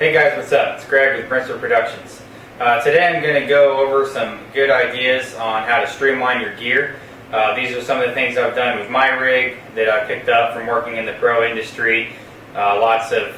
Hey guys, what's up? It's Greg with Brentster Productions. Today I'm going to go over some good ideas on how to streamline your gear. These are some of the things I've done with my rig that I picked up from working in the pro industry. Lots of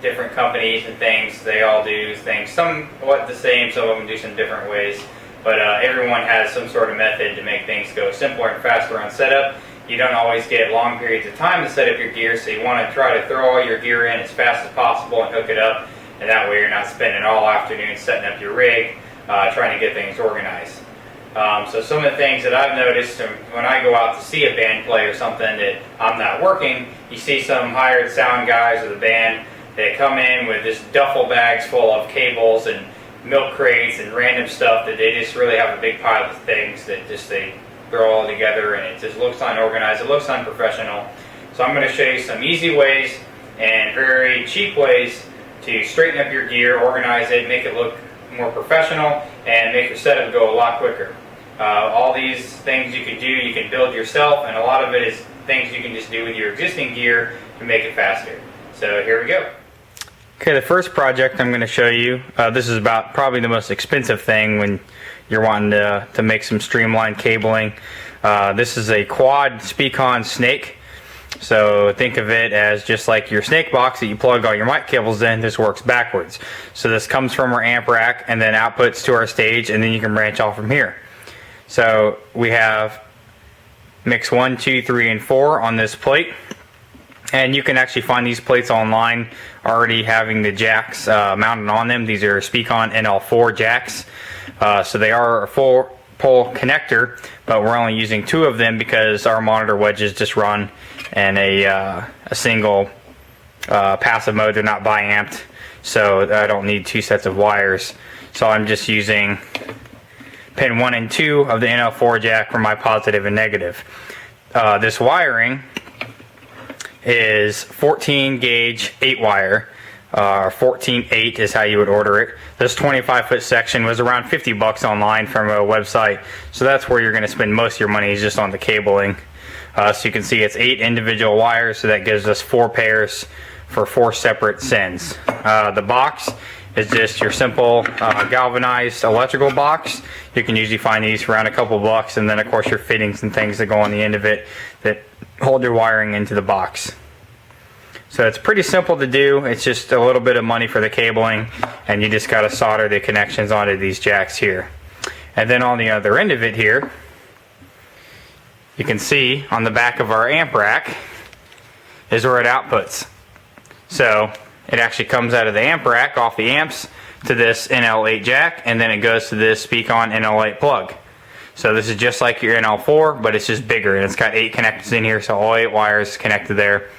different companies and things, they all do things somewhat the same, some of them do some different ways. But everyone has some sort of method to make things go simpler and faster on setup. You don't always get long periods of time to set up your gear, so you want to try to throw all your gear in as fast as possible and hook it up, and that way you're not spending all afternoon setting up your rig, trying to get things organized. So some of the things that I've noticed when I go out to see a band play or something that I'm not working, you see some hired sound guys of the band, they come in with just duffel bags full of cables and milk crates and random stuff that they just really have a big pile of things that just they throw all together, and it just looks unorganized, it looks unprofessional. So I'm going to show you some easy ways and very cheap ways to straighten up your gear, organize it, make it look more professional, and make your setup go a lot quicker. All these things you can do, you can build yourself, and a lot of it is things you can just do with your existing gear to make it faster. So here we go. Okay, the first project I'm going to show you, this is about probably the most expensive thing when you're wanting to make some streamlined cabling. This is a quad Speakon snake. So think of it as just like your snake box that you plug all your mic cables in. This works backwards. So this comes from our amp rack and then outputs to our stage, and then you can branch off from here. So we have mix 1, 2, 3, and 4 on this plate. And you can actually find these plates online already having the jacks mounted on them. These are Speakon NL4 jacks. So they are a full pole connector, but we're only using 2 of them because our monitor wedges just run in a single passive mode. They're not bi-amped, so I don't need 2 sets of wires. So I'm just using pin 1 and 2 of the NL4 jack for my positive and negative. This wiring is 14 gauge 8 wire. 14/8 is how you would order it. This 25-foot section was around $50 online from a website, so that's where you're going to spend most of your money, is just on the cabling. So you can see it's 8 individual wires, so that gives us 4 pairs for 4 separate sends. The box is just your simple galvanized electrical box. You can usually find these for around a couple bucks, and then of course your fittings and things that go on the end of it that hold your wiring into the box. So it's pretty simple to do. It's just a little bit of money for the cabling, and you just got to solder the connections onto these jacks here. And then on the other end of it here, you can see on the back of our amp rack is where it outputs. So it actually comes out of the amp rack off the amps to this NL8 jack, and then it goes to this Speakon NL8 plug. So this is just like your NL4, but it's just bigger, and it's got 8 connectors in here, so all 8 wires connected there.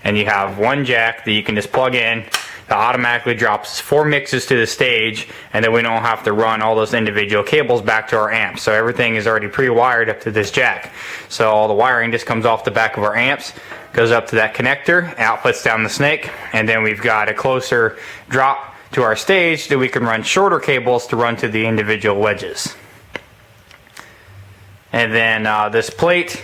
And you have 1 jack that you can just plug in that automatically drops 4 mixes to the stage, and then we don't have to run all those individual cables back to our amps. So everything is already pre-wired up to this jack. So all the wiring just comes off the back of our amps, goes up to that connector, outputs down the snake, and then we've got a closer drop to our stage that we can run shorter cables to run to the individual wedges. And then this plate,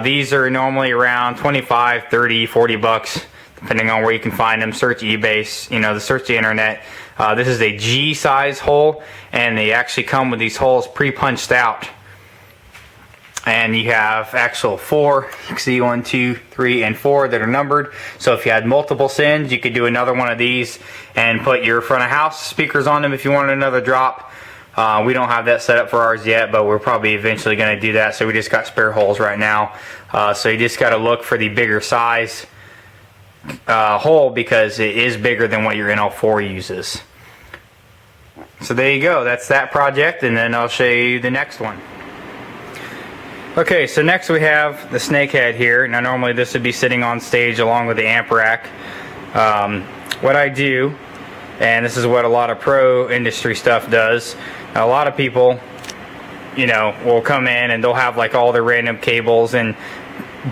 these are normally around 25, 30, 40 bucks, depending on where you can find them. Search eBay, search the internet. This is a G size hole, and they actually come with these holes pre-punched out. And you have actual 4, you can see 1, 2, 3, and 4 that are numbered. So if you had multiple sends, you could do another one of these and put your front of house speakers on them if you wanted another drop. We don't have that set up for ours yet, but we're probably eventually going to do that, so we just got spare holes right now. So you just got to look for the bigger size hole, because it is bigger than what your NL4 uses. So there you go, that's that project, and then I'll show you the next one. Okay, so next we have the snake head here. Now normally this would be sitting on stage along with the amp rack. What I do, and this is what a lot of pro industry stuff does, a lot of people, will come in and they'll have like all their random cables and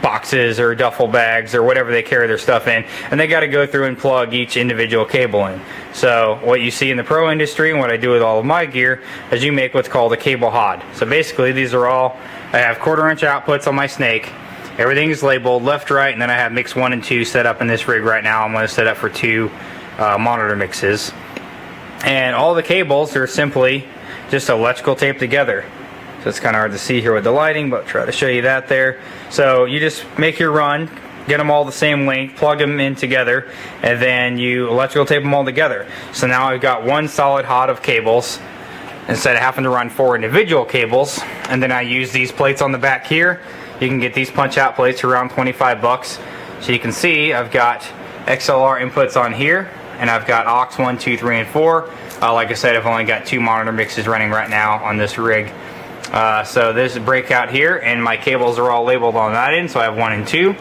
boxes or duffel bags or whatever they carry their stuff in, and they got to go through and plug each individual cable in. So what you see in the pro industry, and what I do with all of my gear, is you make what's called a cable hod. So basically these are all, I have 1/4 inch outputs on my snake. Everything is labeled left, right, and then I have mix 1 and 2 set up in this rig right now. I'm going to set up for 2 monitor mixes. And all the cables are simply just electrical tape together. So it's kind of hard to see here with the lighting, but I'll try to show you that there. So you just make your run, get them all the same length, plug them in together, and then you electrical tape them all together. So now I've got one solid hod of cables instead of having to run 4 individual cables. And then I use these plates on the back here. You can get these punch out plates for around 25 bucks. So you can see I've got XLR inputs on here, and I've got aux 1, 2, 3, and 4. Like I said, I've only got 2 monitor mixes running right now on this rig. So there's a breakout here, and my cables are all labeled on that end, so I have 1 and 2.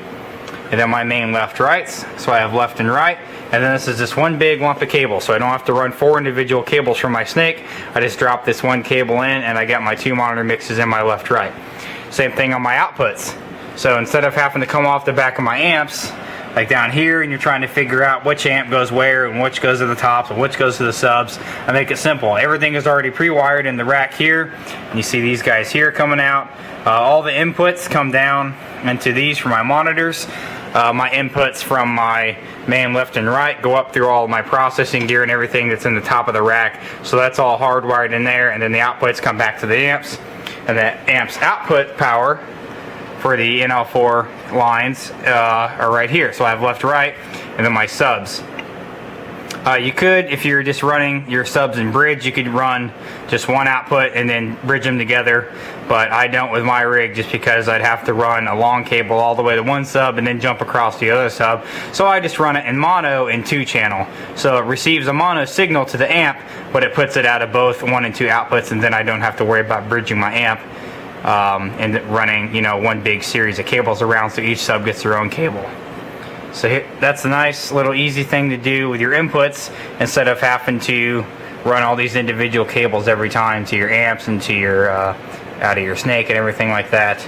And then my main left rights, so I have left and right. And then this is just one big lump of cable, so I don't have to run 4 individual cables from my snake. I just drop this one cable in, and I got my 2 monitor mixes in my left right. Same thing on my outputs. So instead of having to come off the back of my amps, like down here, and you're trying to figure out which amp goes where and which goes to the tops and which goes to the subs, I make it simple. Everything is already pre-wired in the rack here, and you see these guys here coming out. All the inputs come down into these for my monitors. My inputs from my main left and right go up through all of my processing gear and everything that's in the top of the rack. So that's all hardwired in there, and then the outputs come back to the amps. And the amps output power for the NL4 lines are right here. So I have left, right, and then my subs. You could, if you're just running your subs and bridge, you could run just one output and then bridge them together. But I don't with my rig, just because I'd have to run a long cable all the way to one sub and then jump across the other sub. So I just run it in mono in 2-channel. So it receives a mono signal to the amp, but it puts it out of both 1 and 2 outputs, and then I don't have to worry about bridging my amp and running, you know, one big series of cables around, so each sub gets their own cable. So here, that's a nice little easy thing to do with your inputs, instead of having to run all these individual cables every time to your amps and to your out of your snake and everything like that.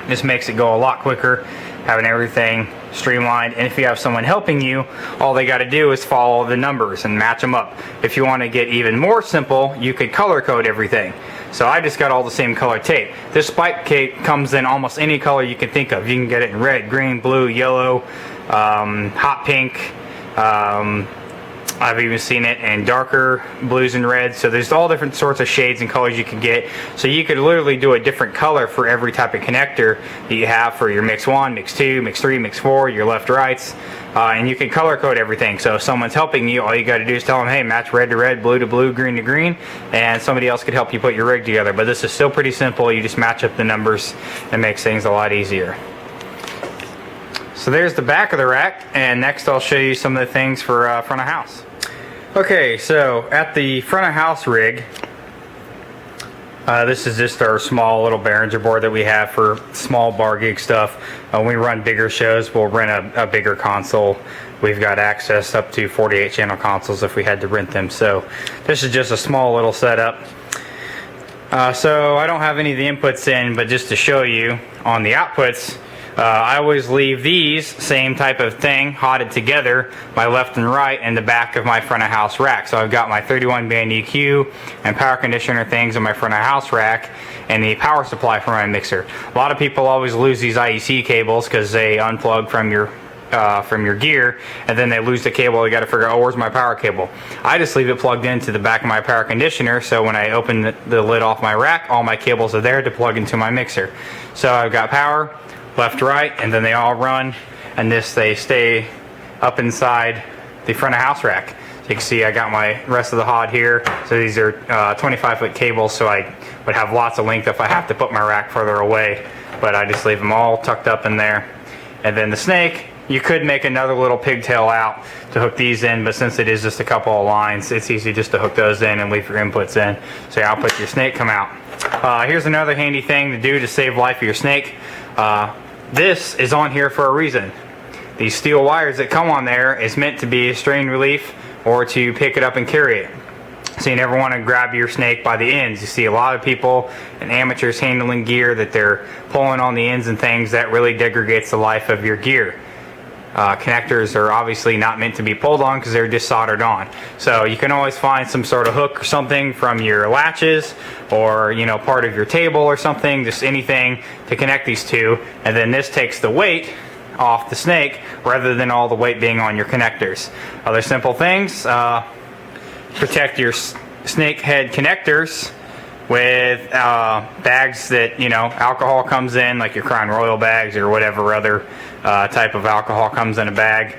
This makes it go a lot quicker, having everything streamlined. And if you have someone helping you, all they got to do is follow the numbers and match them up. If you want to get even more simple, you could color code everything. So I just got all the same color tape. This spike tape comes in almost any color you can think of. You can get it in red, green, blue, yellow, hot pink. I've even seen it in darker blues and reds. So there's all different sorts of shades and colors you can get. So you could literally do a different color for every type of connector that you have for your mix 1, mix 2, mix 3, mix 4, your left rights. And you can color code everything. So if someone's helping you, all you got to do is tell them, hey, match red to red, blue to blue, green to green, and somebody else could help you put your rig together. But this is still pretty simple. You just match up the numbers and makes things a lot easier. So there's the back of the rack, and next I'll show you some of the things for front of house. Okay, so at the front of house rig, this is just our small little Behringer board that we have for small bar gig stuff. When we run bigger shows, we'll rent a bigger console. We've got access up to 48 channel consoles if we had to rent them. So this is just a small little setup. So I don't have any of the inputs in, but just to show you on the outputs, I always leave these same type of thing hotted together, my left and right, in the back of my front of house rack. So I've got my 31 band EQ and power conditioner things in my front of house rack, and the power supply for my mixer. A lot of people always lose these IEC cables because they unplug from your gear, and then they lose the cable. You got to figure out, oh, where's my power cable? I just leave it plugged into the back of my power conditioner, so when I open the lid off my rack, all my cables are there to plug into my mixer. So I've got power, left, right, and then they all run, and they stay up inside the front of house rack. So you can see I got my rest of the hod here. So these are 25-foot cables, so I would have lots of length if I have to put my rack further away, but I just leave them all tucked up in there. And then the snake, you could make another little pigtail out to hook these in, but since it is just a couple of lines, it's easy just to hook those in and leave your inputs in. So your output, your snake come out. Here's another handy thing to do to save life of your snake. This is on here for a reason. These steel wires that come on there is meant to be a strain relief or to pick it up and carry it. So you never want to grab your snake by the ends. You see a lot of people and amateurs handling gear that they're pulling on the ends and things. That really degrades the life of your gear. Connectors are obviously not meant to be pulled on because they're just soldered on. So you can always find some sort of hook or something from your latches, or part of your table or something, just anything to connect these two, and then this takes the weight off the snake rather than all the weight being on your connectors. Other simple things, protect your snake head connectors with bags that, you know, alcohol comes in, like your Crown Royal bags or whatever other type of alcohol comes in a bag.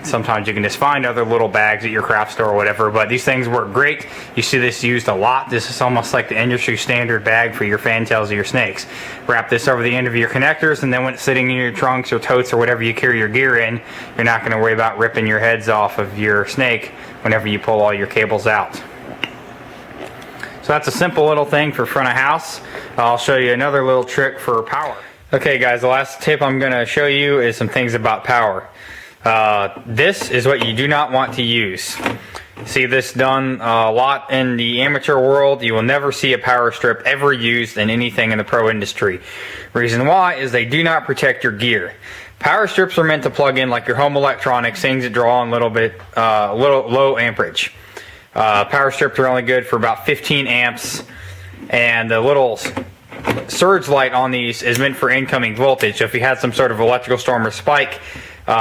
Sometimes you can just find other little bags at your craft store or whatever, but these things work great. You see this used a lot. This is almost like the industry standard bag for your fantails of your snakes. Wrap this over the end of your connectors, and then when it's sitting in your trunks or totes or whatever you carry your gear in, you're not going to worry about ripping your heads off of your snake whenever you pull all your cables out. So that's a simple little thing for front of house. I'll show you another little trick for power. Okay guys, the last tip I'm going to show you is some things about power. This is what you do not want to use. See this done a lot in the amateur world. You will never see a power strip ever used in anything in the pro industry. Reason why is they do not protect your gear. Power strips are meant to plug in like your home electronics, things that draw on a little low amperage. Power strips are only good for about 15 amps, and the little surge light on these is meant for incoming voltage. So if you had some sort of electrical storm or spike,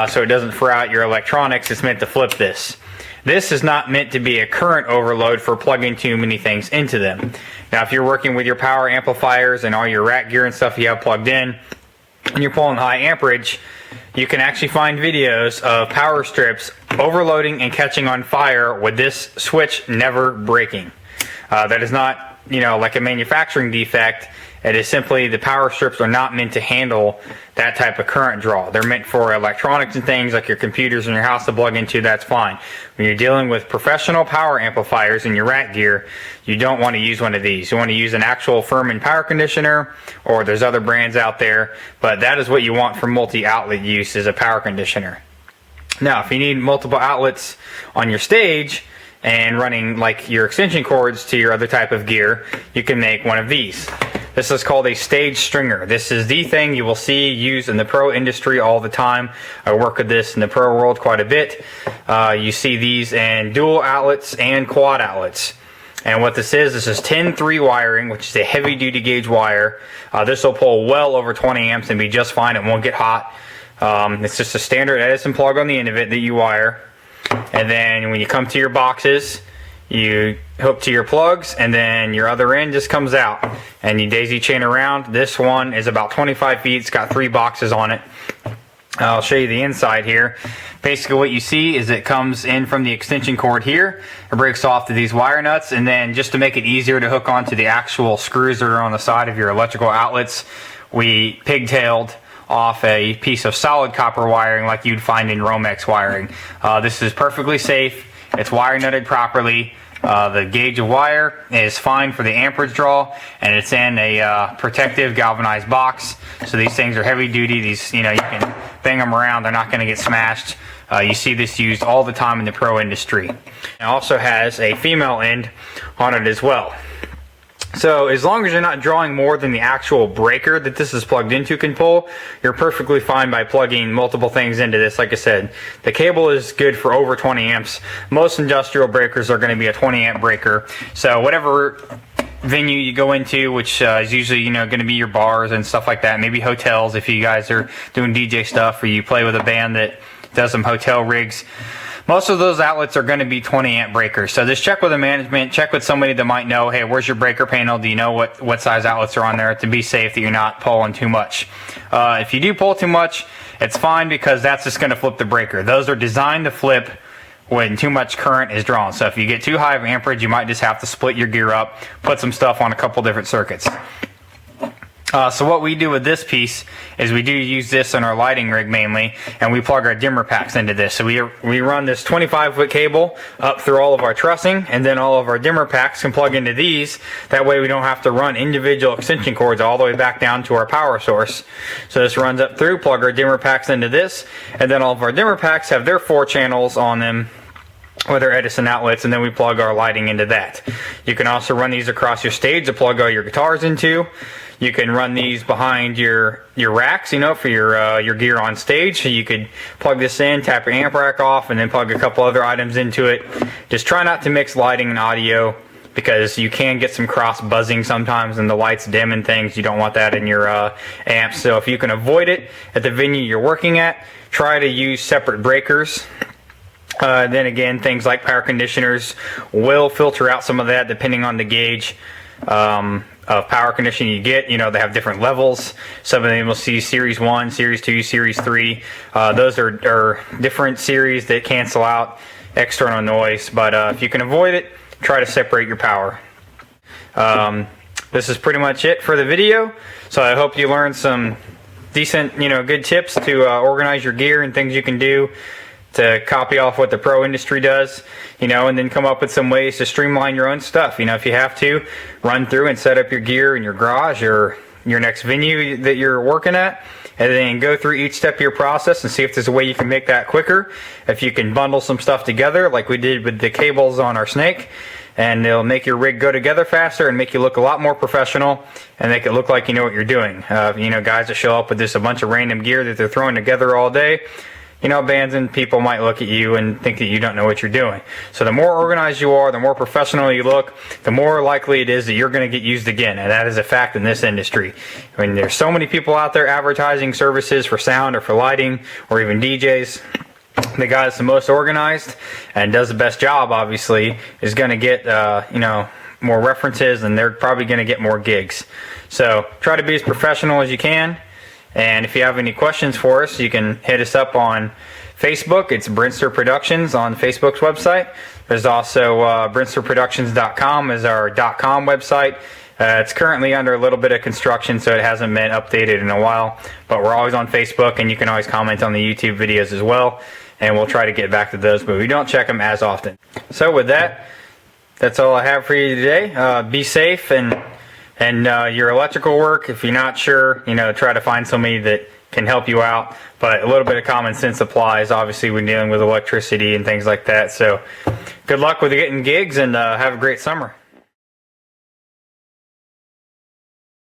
so it doesn't fry out your electronics, it's meant to flip this. This is not meant to be a current overload for plugging too many things into them. Now if you're working with your power amplifiers and all your rack gear and stuff you have plugged in, and you're pulling high amperage, you can actually find videos of power strips overloading and catching on fire with this switch never breaking. That is not, you know, like a manufacturing defect. It is simply the power strips are not meant to handle that type of current draw. They're meant for electronics and things like your computers in your house to plug into, that's fine. When you're dealing with professional power amplifiers in your rack gear, you don't want to use one of these. You want to use an actual Furman power conditioner, or there's other brands out there, but that is what you want for multi-outlet use, is a power conditioner. Now, if you need multiple outlets on your stage and running like your extension cords to your other type of gear, you can make one of these. This is called a stage stringer. This is the thing you will see used in the pro industry all the time. I work with this in the pro world quite a bit. You see these in dual outlets and quad outlets. And what this is 10-3 wiring, which is a heavy duty gauge wire. This will pull well over 20 amps and be just fine. It won't get hot. It's just a standard Edison plug on the end of it that you wire. And then when you come to your boxes, you hook to your plugs, and then your other end just comes out and you daisy chain around. This one is about 25 feet. It's got 3 boxes on it. I'll show you the inside here. Basically what you see is it comes in from the extension cord here. It breaks off to these wire nuts, and then just to make it easier to hook onto the actual screws that are on the side of your electrical outlets, we pigtailed off a piece of solid copper wiring like you'd find in Romex wiring. This is perfectly safe. It's wire nutted properly. The gauge of wire is fine for the amperage draw, and it's in a protective galvanized box. So these things are heavy duty. These, you know, you can bang them around. They're not going to get smashed. You see this used all the time in the pro industry. It also has a female end on it as well. So as long as you're not drawing more than the actual breaker that this is plugged into can pull, you're perfectly fine by plugging multiple things into this. Like I said, the cable is good for over 20 amps. Most industrial breakers are going to be a 20 amp breaker. So whatever venue you go into, which is usually, you know, going to be your bars and stuff like that, maybe hotels if you guys are doing DJ stuff, or you play with a band that does some hotel rigs. Most of those outlets are going to be 20 amp breakers. So just check with the management, check with somebody that might know, hey, where's your breaker panel? Do you know what size outlets are on there, to be safe that you're not pulling too much. If you do pull too much, it's fine, because that's just going to flip the breaker. Those are designed to flip when too much current is drawn. So if you get too high of amperage, you might just have to split your gear up, put some stuff on a couple different circuits. So what we do with this piece is we do use this in our lighting rig mainly, and we plug our dimmer packs into this. So we run this 25-foot cable up through all of our trussing, and then all of our dimmer packs can plug into these. That way we don't have to run individual extension cords all the way back down to our power source. So this runs up through, plug our dimmer packs into this, and then all of our dimmer packs have their 4 channels on them with our Edison outlets, and then we plug our lighting into that. You can also run these across your stage to plug all your guitars into. You can run these behind your racks, you know, for your gear on stage. So you could plug this in, tap your amp rack off, and then plug a couple other items into it. Just try not to mix lighting and audio because you can get some cross buzzing sometimes and the lights dim and things. You don't want that in your amps. So if you can avoid it at the venue you're working at, try to use separate breakers. Then again, things like power conditioners will filter out some of that depending on the gauge of power conditioning you get. You know, they have different levels. Some of them will see Series 1, Series 2, Series 3. Those are different series that cancel out external noise. But if you can avoid it, try to separate your power. This is pretty much it for the video. So I hope you learned some decent, good tips to organize your gear and things you can do to copy off what the pro industry does, and then come up with some ways to streamline your own stuff. If you have to, run through and set up your gear in your garage or your next venue that you're working at, and then go through each step of your process and see if there's a way you can make that quicker. If you can bundle some stuff together like we did with the cables on our Snake, and it'll make your rig go together faster and make you look a lot more professional and make it look like you know what you're doing. Guys that show up with just a bunch of random gear that they're throwing together all day, bands and people might look at you and think that you don't know what you're doing. So the more organized you are, the more professional you look, the more likely it is that you're going to get used again. And that is a fact in this industry. There's so many people out there advertising services for sound or for lighting or even DJs. The guy that's the most organized and does the best job, obviously, is going to get, more references, and they're probably going to get more gigs. So try to be as professional as you can. And if you have any questions for us, you can hit us up on Facebook. It's Brentster Productions on Facebook's website. There's also BrentsterProductions.com is our .com website. It's currently under a little bit of construction, so it hasn't been updated in a while. But we're always on Facebook, and you can always comment on the YouTube videos as well. And we'll try to get back to those, but we don't check them as often. So with that, that's all I have for you today. Be safe and your electrical work, if you're not sure, try to find somebody that can help you out. But a little bit of common sense applies, obviously, when dealing with electricity and things like that. So good luck with getting gigs, and have a great summer.